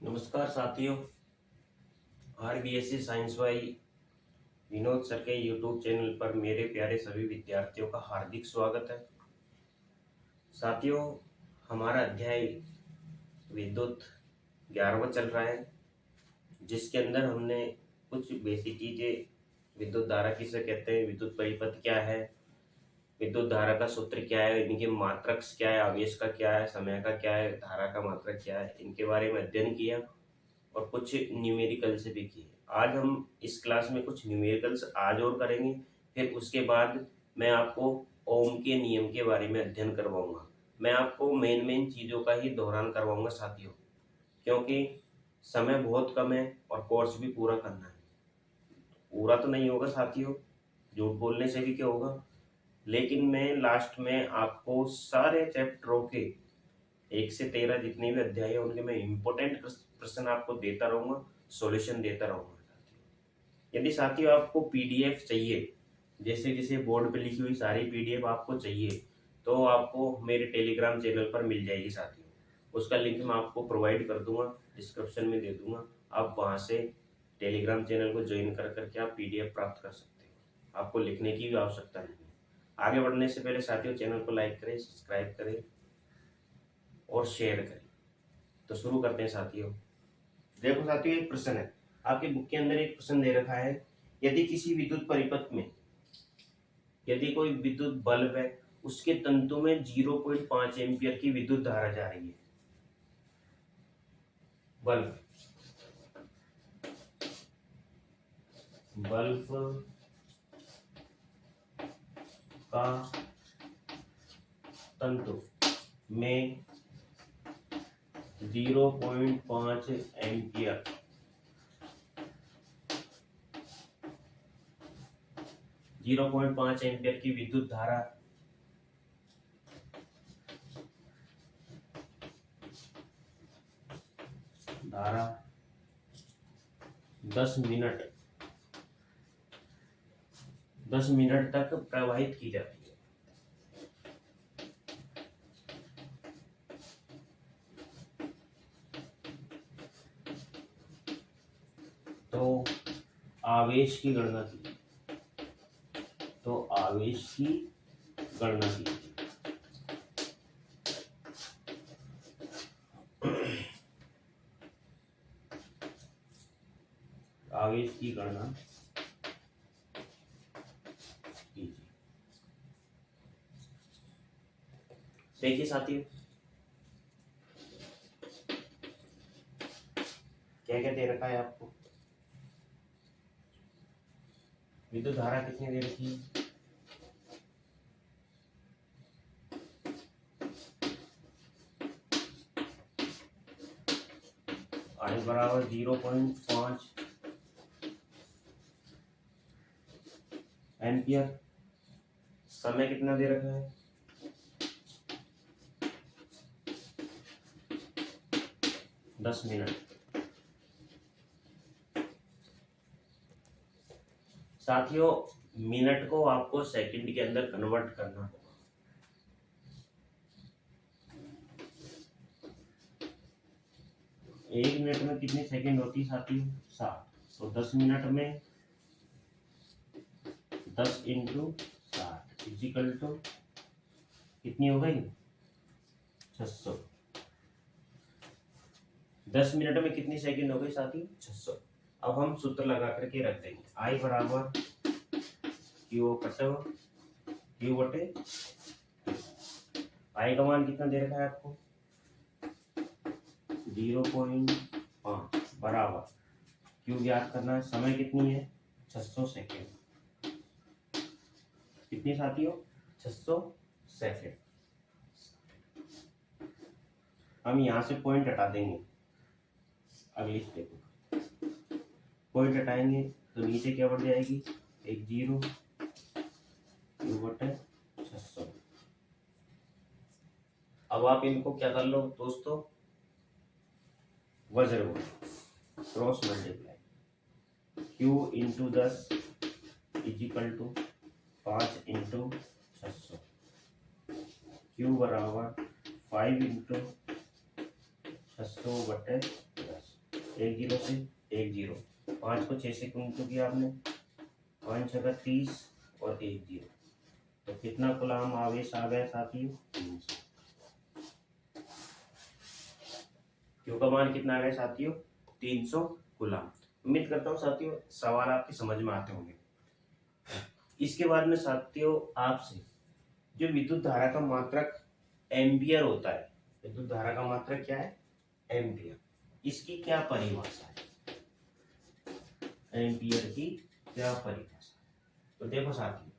नमस्कार साथियों। RBSC science वाई विनोद सर के यूट्यूब चैनल पर मेरे प्यारे सभी विद्यार्थियों का हार्दिक स्वागत है। साथियों, हमारा अध्याय विद्युत 11वां चल रहा है, जिसके अंदर हमने कुछ बेसिक चीजें, विद्युत धारा किसे कहते हैं, विद्युत परिपथ क्या है, विद्युत धारा का सूत्र क्या है, इनके मात्रक क्या है, आवेश का क्या है, समय का क्या है, धारा का मात्रक क्या है, इनके बारे में अध्ययन किया और कुछ न्यूमेरिकल्स भी किए। आज हम इस क्लास में कुछ न्यूमेरिकल्स आज और करेंगे। फिर उसके बाद मैं आपको ओम के नियम के बारे में अध्ययन करवाऊंगा। मैं आपको मेन चीज़ों का ही दोहरान करवाऊंगा साथियों, क्योंकि समय बहुत कम है और कोर्स भी पूरा करना है। पूरा तो नहीं होगा साथियों, झूठ बोलने से भी क्या होगा, लेकिन मैं लास्ट में आपको सारे चैप्टरों के 1 से 13 जितने भी अध्याय है उनके मैं इम्पोर्टेंट प्रश्न आपको देता रहूंगा, सॉल्यूशन देता रहूंगा साथियों। यदि साथियों आपको पीडीएफ चाहिए, जैसे जैसे बोर्ड पे लिखी हुई सारी पीडीएफ आपको चाहिए, तो आपको मेरे टेलीग्राम चैनल पर मिल जाएगी साथियों। उसका लिंक मैं आपको प्रोवाइड कर दूंगा, डिस्क्रिप्शन में दे दूंगा। आप वहां से टेलीग्राम चैनल को ज्वाइन कर करके आप पीडीएफ प्राप्त कर सकते हो। आपको लिखने की भी आवश्यकता नहीं है। आगे बढ़ने से पहले साथियों चैनल को लाइक करें, सब्सक्राइब करें और शेयर करें। तो शुरू करते हैं साथियों। देखो साथियों, एक प्रश्न है आपके बुक के अंदर, एक प्रश्न दे रखा है, यदि किसी विद्युत परिपथ में यदि कोई विद्युत बल्ब है, उसके तंतु में 0.5 एम्पियर की विद्युत धारा जा रही है। बल्ब बल्ब का तंतु में 0.5 एम्पियर 0.5 एम्पियर की विद्युत धारा 10 मिनट तक प्रवाहित की जाती है। तो आवेश की गणना की आवेश की गणना कीजिए। देखिए साथियों, क्या क्या दे रखा है आपको। विद्युत धारा कितनी दे रखी है, आई बराबर 0.5 एम्पियर। समय कितना दे रखा है, 10 मिनट। साथियों, मिनट को आपको सेकंड के अंदर कन्वर्ट करना होगा। एक मिनट में कितनी सेकंड होती है साथियों, 60। तो 10 मिनट में 10 इंटू 60 इजिकल टू कितनी हो गई, 600। 10 मिनट में कितनी सेकंड हो गई साथियों, 600। अब हम सूत्र लगा करके रख देंगे, आई बराबर क्यू बटे आई का मान कितना दे रखा है आपको, 0.5 बराबर क्यू ज्ञात करना है। समय कितनी है, 600 सेकेंड। कितनी साथियों, 600 सेकेंड। हम यहां से पॉइंट हटा देंगे, अगली स्टेप पॉइंट हटाएंगे तो नीचे क्या बढ़ जाएगी, एक 0 क्यू बटे 600। अब आप इनको क्या कर लो दोस्तों, वज्र cross multiply, Q into 10 equal to 5 into 600। Q बराबर 5 इंटू 600 बटे 10। एक जीरो से एक जीरो, 5 को 6 से गुणा किया आपने, 5 छक्का 30 और एक जीरो, तो कितना कूलाम आवेश आ गया साथियों? 300। क्यू का मान कितना आ गया साथियों? 300 कूलाम। उम्मीद करता हूँ साथियों सवाल आपके समझ में आते होंगे। इसके बाद में साथियों आपसे जो विद्युत धारा का मात्रक एम्पियर होता है, विद्युत धारा का मात्रक क्या है? एम्पियर। इसकी क्या परिभाषा है? एम्पियर की क्या परिभाषा? तो देखो साथियों,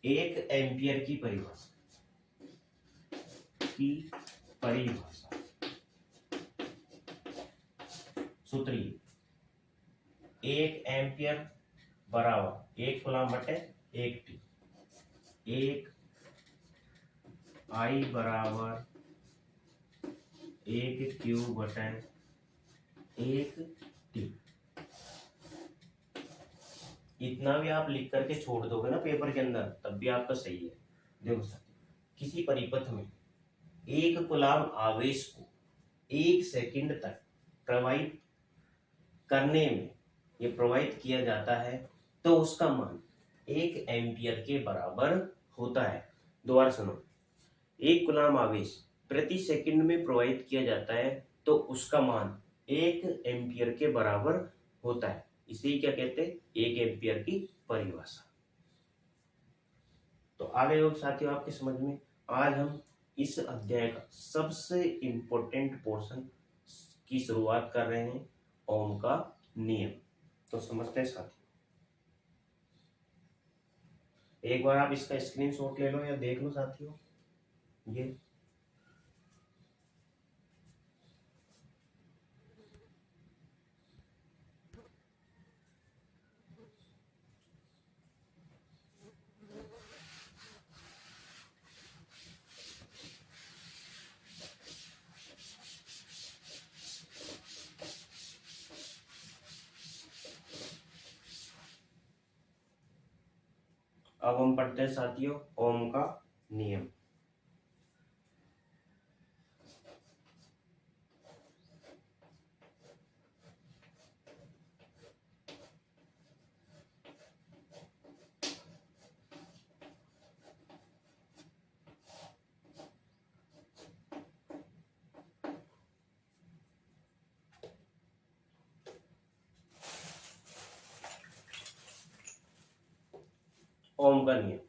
एक एम्पियर की परिभाषा सूत्र ये, एक एम्पियर बराबर एक कूलाम बटे एक टी, एक आई बराबर एक क्यू बटे एक टी। इतना भी आप लिख करके छोड़ दोगे ना पेपर के अंदर तब भी आपका सही है। देखो साथियों, किसी परिपथ में एक कूलाम आवेश को 1 सेकंड तक प्रवाहित करने में ये प्रवाहित किया जाता है तो उसका मान 1 एम्पियर के बराबर होता है। दोबारा सुनो, एक कूलाम आवेश प्रति सेकंड में प्रवाहित किया जाता है तो उसका मान 1 एम्पियर के बराबर होता है। इसे क्या कहते हैं? 1 एम्पियर की परिभाषा। तो आ गए हो साथियों आपके समझ में। आज हम इस अध्याय का सबसे इंपॉर्टेंट पोर्शन की शुरुआत कर रहे हैं, ओम का नियम। तो समझते हैं साथियों, एक बार आप इसका स्क्रीनशॉट ले लो या देख लो साथियों। ये अब हम पढ़ते हैं साथियों ओम का नियम। ओम का नियम।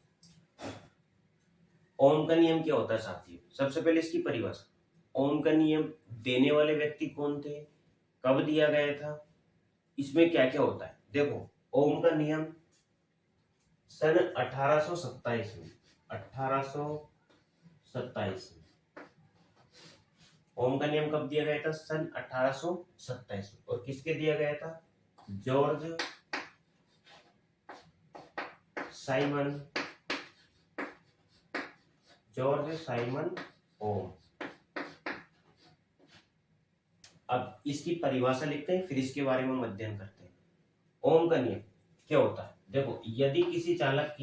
ओम का नियम क्या होता है साथियों? सबसे पहले इसकी परिभाषा। ओम का नियम देने वाले व्यक्ति कौन थे, कब दिया गया था, इसमें क्या क्या होता है? देखो, ओम का नियम सन 1827 में 1827 में ओम का नियम कब दिया गया था? सन 1827 में। और किसके दिया गया था? जॉर्ज साइमन ओम। अब इसकी परिभाषा लिखते हैं फिर इसके बारे में हम अध्ययन करते हैं। ओम का नियम क्या होता है? देखो, यदि किसी चालक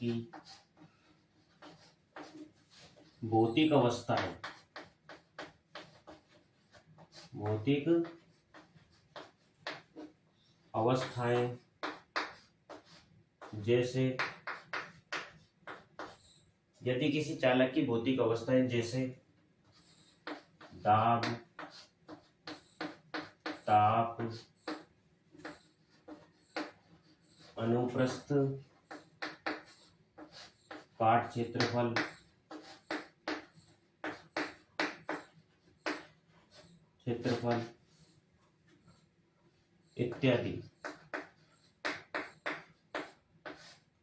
की भौतिक अवस्थाएं जैसे यदि किसी चालक की भौतिक अवस्थाएं जैसे दाब, ताप, अनुप्रस्थ, काट क्षेत्रफल,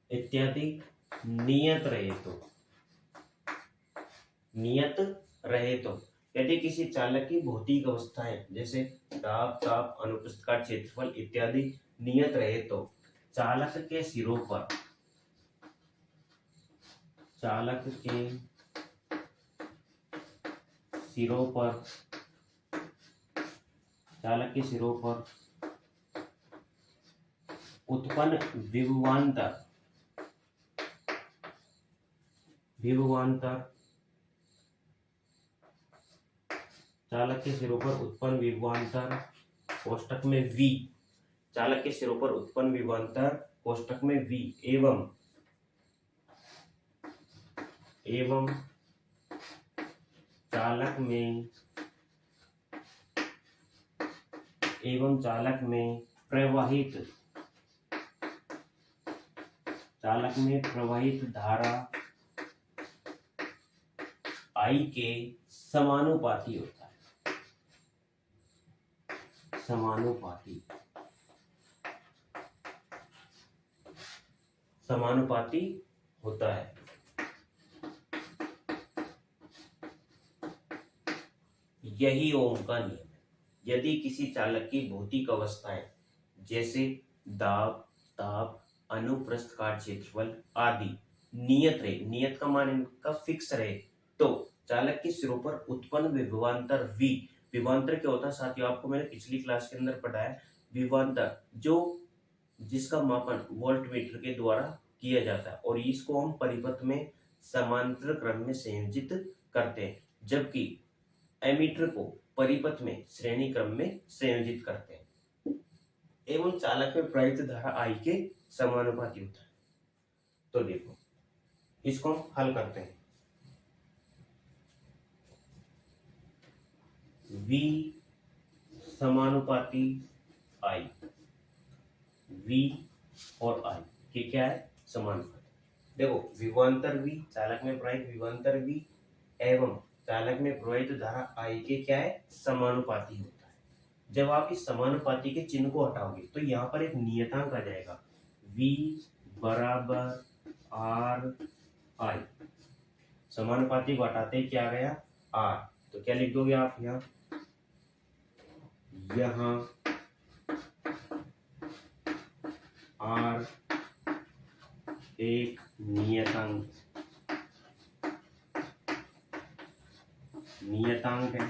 इत्यादि नियत रहे तो यदि किसी चालक की भौतिक अवस्थाएं जैसे दाब, ताप, अनुप्रस्थ, काट क्षेत्रफल इत्यादि नियत रहे तो चालक के सिरों पर उत्पन्न विभवांतर विभवांतर चालक के सिरों पर उत्पन्न विभवांतर कोष्टक में v, चालक के सिरों पर उत्पन्न विभवांतर कोष्टक में v एवं चालक में प्रवाहित धारा I के समानुपाती होता है, समानुपाती होता है। यही ओम का नियम है। यदि किसी चालक की भौतिक अवस्थाएं जैसे दाब, ताप, अनुप्रस्थ काट क्षेत्रफल आदि नियत रहे, नियत का मान इनका फिक्स रहे, तो चालक के सिरों पर उत्पन्न विभवांतर v, विभवांतर क्या होता है साथियों, आपको मैंने पिछली क्लास के अंदर पढ़ाया। विभवांतर जिसका मापन वोल्टमीटर के द्वारा किया जाता है और इसको हम परिपथ में समांतर क्रम में संयोजित करते हैं, जबकि एमीटर को परिपथ में श्रेणी क्रम में संयोजित करते हैं। एवं चालक में प्रवाहित धारा I के समानुपाती होता है। तो देखो इसको हम हल करते हैं। V समानुपाती I, V और I के क्या है समानुपाती। देखो विभवांतर V, चालक में प्रवाहित विभवांतर V एवं चालक में प्रवाहित धारा I के क्या है समानुपाती होता है। जब आप इस समानुपाती के चिन्ह को हटाओगे तो यहाँ पर एक नियतांक आ जाएगा, V बराबर R I। समानुपाती को हटाते ही क्या आ गया R, तो क्या लिख दोगे आप यहाँ R एक नियतांक है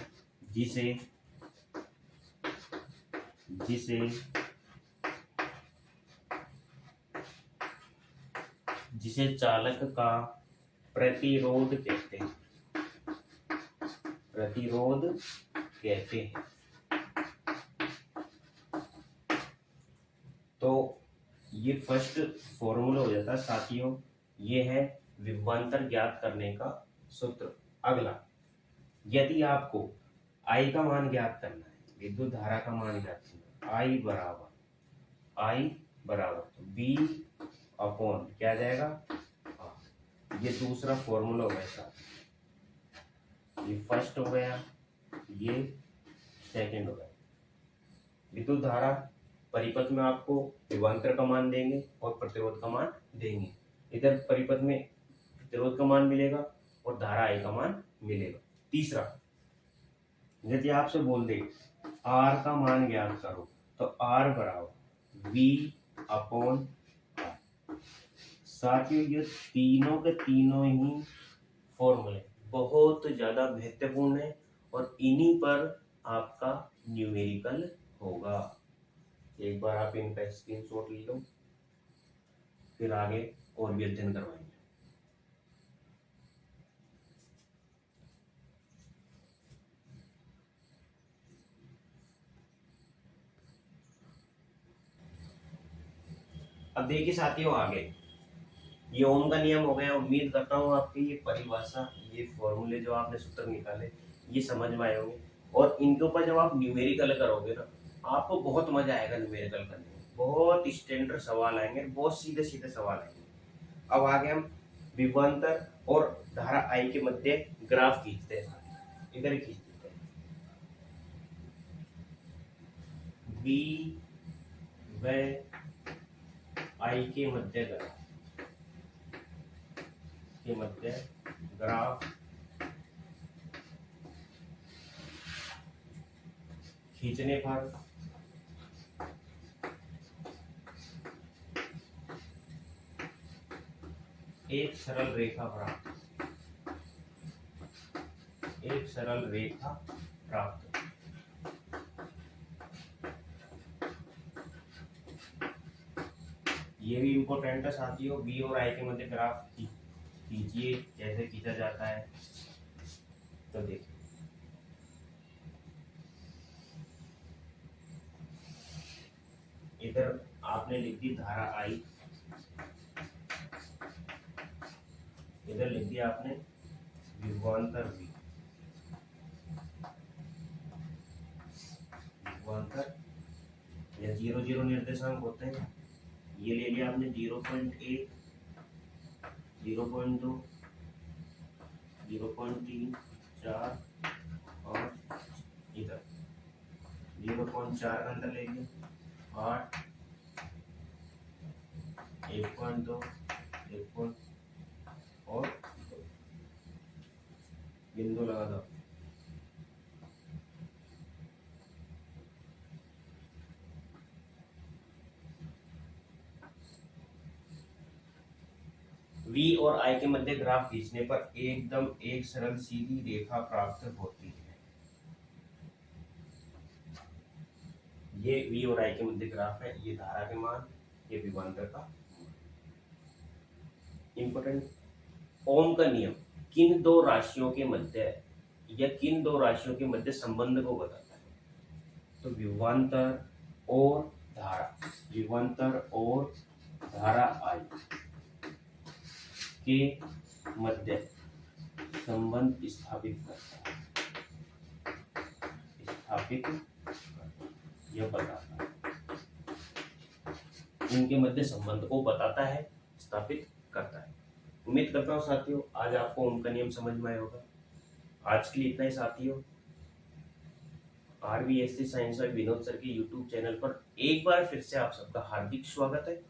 जिसे चालक का प्रतिरोध कहते हैं। तो ये फर्स्ट फॉर्मूला हो जाता है साथियों, ये है विभवांतर ज्ञात करने का सूत्र। अगला, यदि आपको I का मान ज्ञात करना है, विद्युत धारा का मान ज्ञात करना है, I बराबर B अपॉन क्या आ जाएगा R। ये दूसरा फॉर्मूला हो गया साथ, ये फर्स्ट हो गया, ये सेकंड हो गया। विद्युत धारा परिपथ में आपको विभवांतर का मान देंगे और प्रतिरोध का मान देंगे। इधर परिपथ में प्रतिरोध का मान मिलेगा और धारा I का मान मिलेगा। तीसरा, यदि आपसे बोल दे R का मान ज्ञात करो, तो R बराबर V अपॉन R। साथियों ये तीनों के तीनों ही फॉर्मूले बहुत ज्यादा महत्वपूर्ण है और इन्हीं पर आपका न्यूमेरिकल होगा। एक बार आप इनका स्क्रीनशॉट ले लो, फिर आगे और भी अध्ययन करवाएंगे। अब देखिए साथियों, आगे ये ओम का नियम हो गया। उम्मीद करता हूँ आपके ये परिभाषा, ये फॉर्मूले जो आपने सूत्र निकाले ये समझ में आए होंगे और इनके ऊपर जब आप न्यूमेरिकल करोगे ना, आपको बहुत मजा आएगा न्यूमेरिकल करने में। बहुत स्टैंडर्ड सवाल आएंगे, बहुत सीधे सीधे सवाल आएंगे। अब आगे हम विभवांतर और धारा I के मध्य ग्राफ खींचते हैं, इधर ही खींच देते हैं। V व I के मध्य ग्राफ खींचने पर एक सरल रेखा प्राप्त। ये भी इंपॉर्टेंट है साथियों, V और I के मध्य ग्राफ खींचिए, कैसे खींचा जाता है। तो देखिए, इधर आपने लिख दी धारा आई, इधर लिख दिया आपने विभवांतर V, विभवांतर या 0 निर्देशांक होते हैं, ये ले लिया आपने 0.1, 0.2, 0.3, 4 और इधर 0.4 का अंतर ले लिया, 8, 1.2, 1 और बिंदु लगा दो। V और I के मध्य ग्राफ खींचने पर एकदम एक सरल सीधी रेखा प्राप्त होती है। ये V और I के मध्य ग्राफ है, ये धारा के मान, ये विभवांतर का। इंपोर्टेंट, ओम का नियम किन दो राशियों के मध्य या किन दो राशियों के मध्य संबंध को बताता है? तो विभवांतर और धारा, विभवांतर और धारा I के मध्य संबंध स्थापित करता है, स्थापित यह बताता है, इनके मध्य संबंध को बताता है, स्थापित करता है। उम्मीद करता हूँ साथियों आज आपको ओम का नियम समझ में आया होगा। आज के लिए इतना ही साथियों। RVSC साइंस और विनोद सर के YouTube चैनल पर एक बार फिर से आप सबका हार्दिक स्वागत है।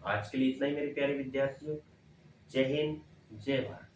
आज के लिए इतना ही मेरे प्यारे विद्यार्थियों। जय हिंद, जय भारत।